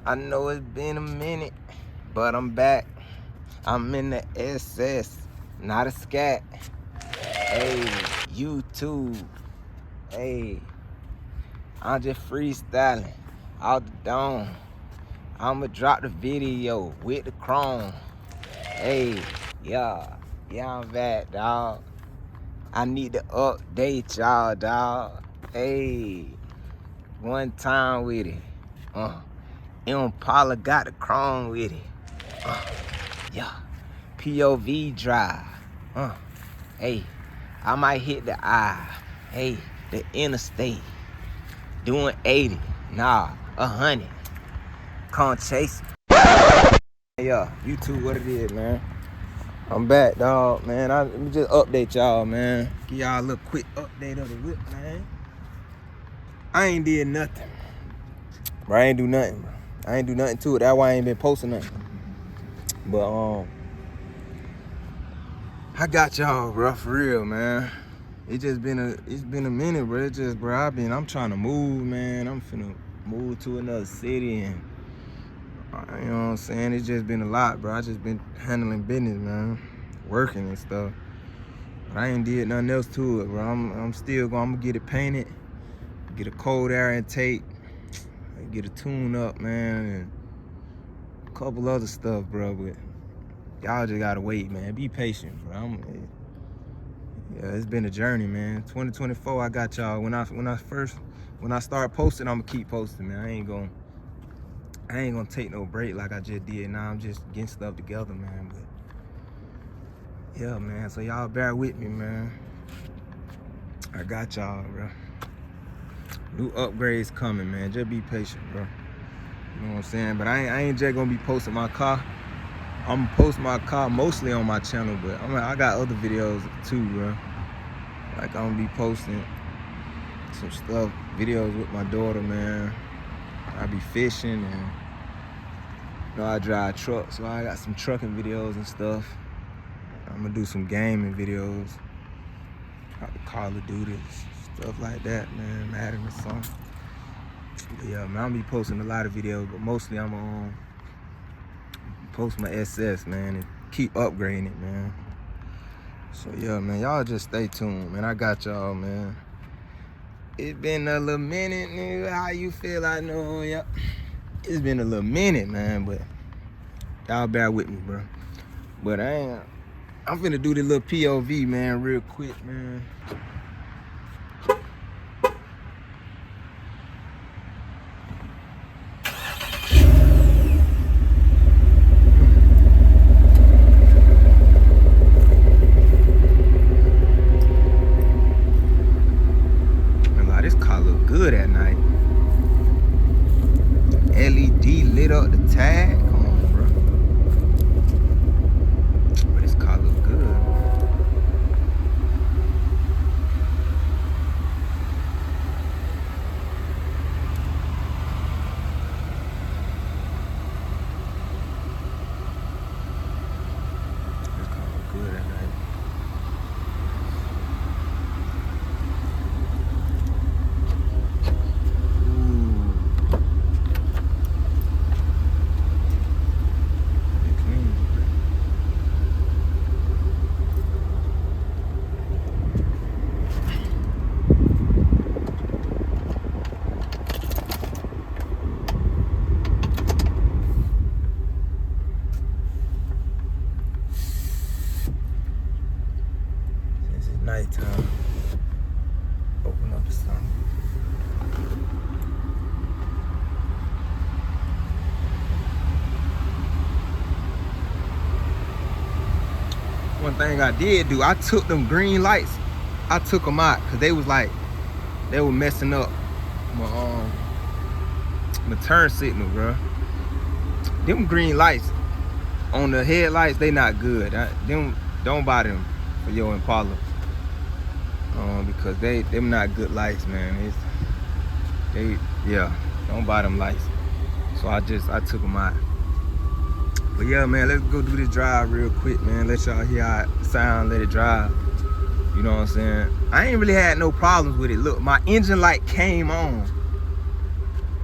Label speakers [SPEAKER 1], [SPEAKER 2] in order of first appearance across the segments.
[SPEAKER 1] I know it's been a minute, but I'm back. I'm in the SS, not a scat. Hey, YouTube. Hey, I'm just freestyling out the dome. I'ma drop the video with the chrome. Hey, yeah, I'm back, dawg. I need to update y'all, dawg. Hey, one time with it. Impala got the chrome with it. Yeah, POV drive. Hey, I might hit the I. Hey, the interstate. Doing 80. Nah, 100. Come chase. Yeah, YouTube, what it is, man. I'm back, dog, man. Let me just update y'all, man. Give y'all a little quick update of the whip, man. I ain't did nothing. Bro, I ain't do nothing, bro. I ain't do nothing to it. That's why I ain't been posting nothing. But I got y'all, bro, for real, man. It's been a minute, bro. I'm trying to move, man. I'm finna move to another city, and you know what I'm saying? It's just been a lot, bro. I just been handling business, man, working and stuff. But I ain't did nothing else to it, bro. I'm gonna get it painted, get a cold air intake, get a tune up, man, and a couple other stuff, bro. But y'all just gotta wait, man. Be patient, bro. Yeah, it's been a journey, man. 2024, I got y'all. When I start posting, I'ma keep posting, man. I ain't gonna take no break like I just did. Now I'm just getting stuff together, man. But yeah, man. So y'all bear with me, man. I got y'all, bro. New upgrades coming, man. Just be patient, bro. You know what I'm saying? But I ain't just gonna be posting my car. I'm gonna post my car mostly on my channel, but I got other videos too, bro. Like I'm gonna be posting some stuff, videos with my daughter, man. I be fishing, and you know I drive trucks, so I got some trucking videos and stuff. I'm gonna do some gaming videos, like the Call of Duty, stuff like that, man. Madden or something. But yeah, man, I'm gonna be posting a lot of videos, but mostly I'm gonna post my SS, man, and keep upgrading it, man. So yeah, man, y'all just stay tuned, man. I got y'all, man. It's been a little minute, nigga. How you feel? I know, yeah. It's been a little minute, man, but y'all bear with me, bro. But I'm finna do this little POV, man, real quick, man. This car look good at night. LED lit up the tag. Come on, bro. But this car look good. This car look good at night. Nighttime. Open up the sun. One thing I did do, I took them green lights. I took them out because they were messing up my turn signal, bro. Them green lights on the headlights, they not good. Don't buy them for your Impala. Because them not good lights, man. Don't buy them lights. So I took them out. But yeah, man, let's go do this drive real quick, man. Let y'all hear how it sound, let it drive. You know what I'm saying? I ain't really had no problems with it. Look, my engine light came on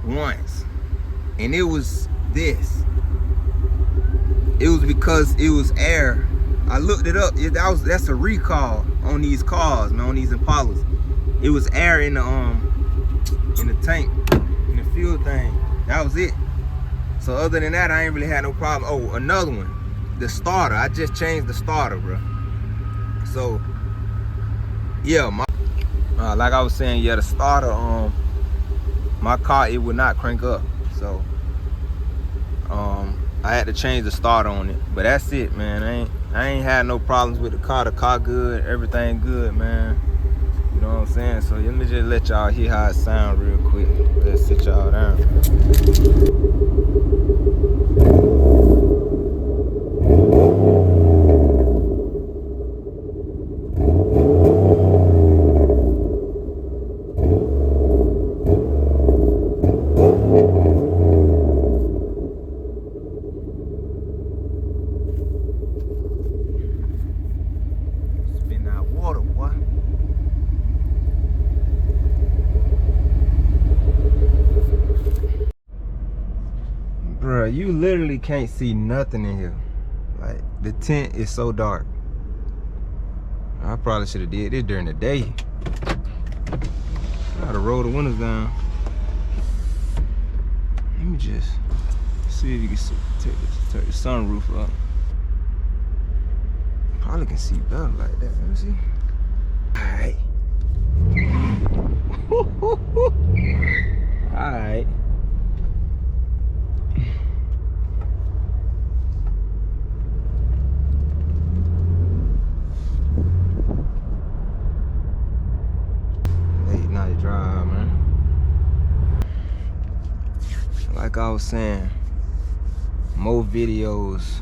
[SPEAKER 1] once, and it was this. It was because it was air. I looked it up. That's a recall on these cars, man, on these Impalas. It was air in the tank, in the fuel thing. That was it. So other than that, I ain't really had no problem. Oh, another one, the starter. I just changed the starter, bro. So yeah, like I was saying, yeah, the starter, my car, it would not crank up. So I had to change the starter on it. But that's it, man. I ain't had no problems with the car. The car good, everything good, man. You know what I'm saying? So let me just let y'all hear how it sound real quick. Let's sit y'all down. Spin that water, boy. Bruh, you literally can't see nothing in here. Like, the tent is so dark. I probably should have did this during the day. I gotta roll the windows down. Let me just see if you can take the sunroof up. Probably can see better like that. Let me see. Alright. Alright. Late night drive, man. Like I was saying, more videos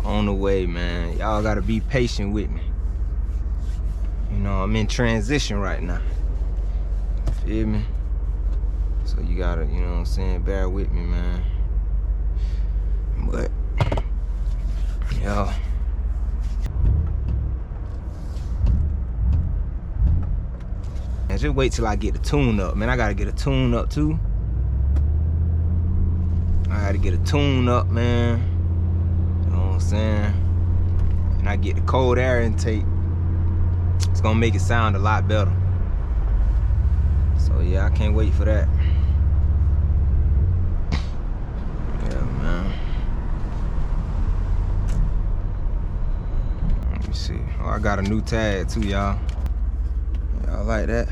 [SPEAKER 1] on the way, man. Y'all gotta be patient with me. You know, I'm in transition right now. Feel me? So you gotta, you know what I'm saying, bear with me, man. But, yo. And just wait till I get the tune up, man. I gotta get a tune up too. I gotta get a tune up, man. You know what I'm saying? And I get the cold air intake. It's gonna make it sound a lot better. So yeah, I can't wait for that. Yeah, man. Let me see. Oh, I got a new tag too, y'all. Y'all like that?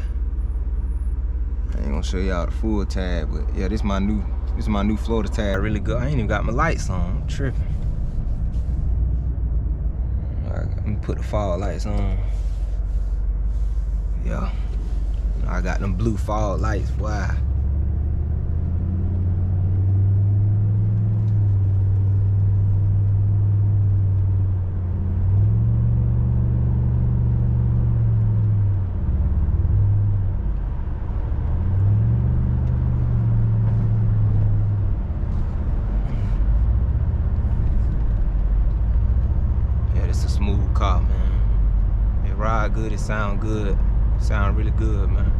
[SPEAKER 1] I ain't gonna show y'all the full tag, but yeah, this is my new Florida tag. Really good. I ain't even got my lights on. I'm tripping. Alright, let me put the fog lights on. Yeah. I got them blue fog lights. Wow. Smooth car, man. It ride good, it sound good. It sound really good, man.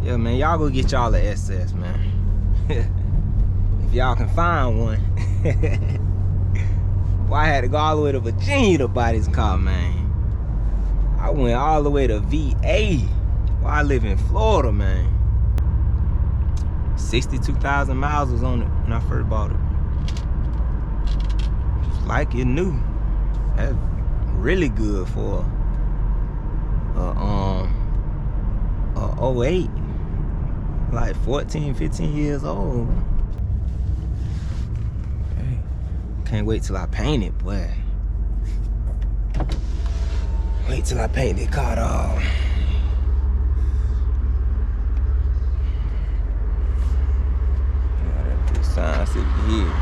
[SPEAKER 1] Yeah, man, y'all go get y'all the SS, man. If y'all can find one. Boy, I had to go all the way to Virginia to buy this car, man. I went all the way to VA. Boy, I live in Florida, man. 62,000 miles was on it when I first bought it. Just like it new. That's really good for a 08. Like 14, 15 years old. Hey, can't wait till I paint it, boy. Wait till I paint the car, dog. Sign City here.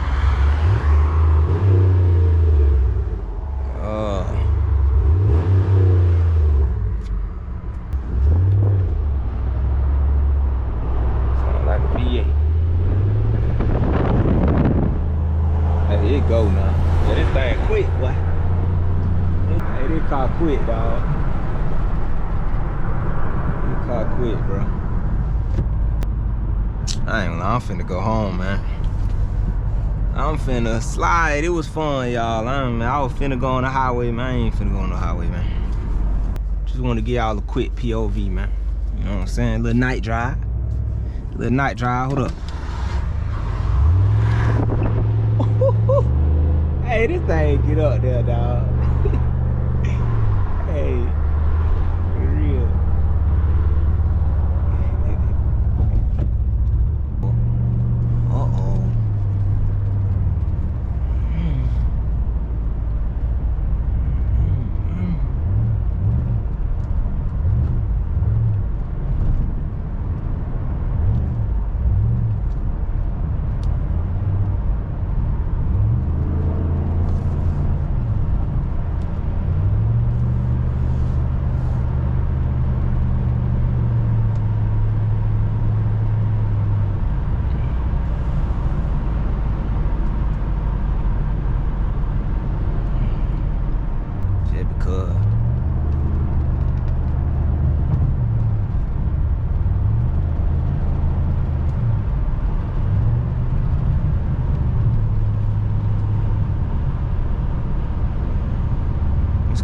[SPEAKER 1] Sound like a VA. Hey, it go now. Yeah, this thing quick, boy. Hey, this car quick, dog. This car quick, bro. I ain't gonna lie, I'm finna go home, man. I'm finna slide. It was fun, y'all. I was finna go on the highway, man. I ain't finna go on the highway, man. Just wanna give y'all a quick POV, man. You know what I'm saying? Little night drive. Little night drive. Hold up. Hey, this thing get up there, dog. Hey, for real. Uh-oh.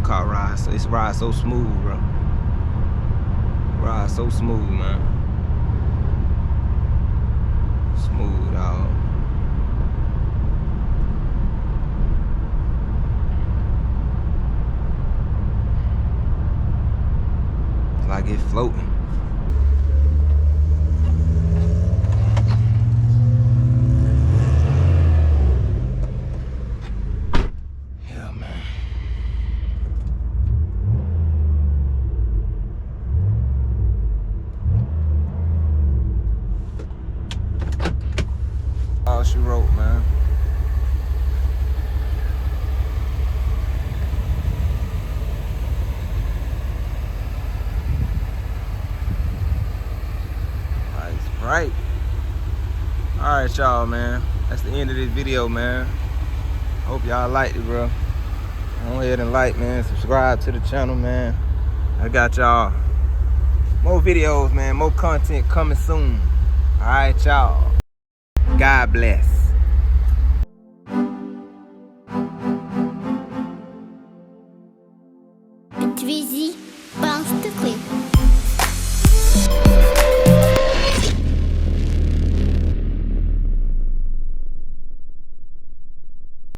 [SPEAKER 1] Car rides, it's rides so smooth, bro. Rides so smooth, man. Smooth, dog. It's like it's floating. All she wrote, man. It's bright. Alright, y'all, man. That's the end of this video, man. Hope y'all liked it, bro. Go ahead and like, man. Subscribe to the channel, man. I got y'all more videos, man. More content coming soon. Alright, y'all. God bless.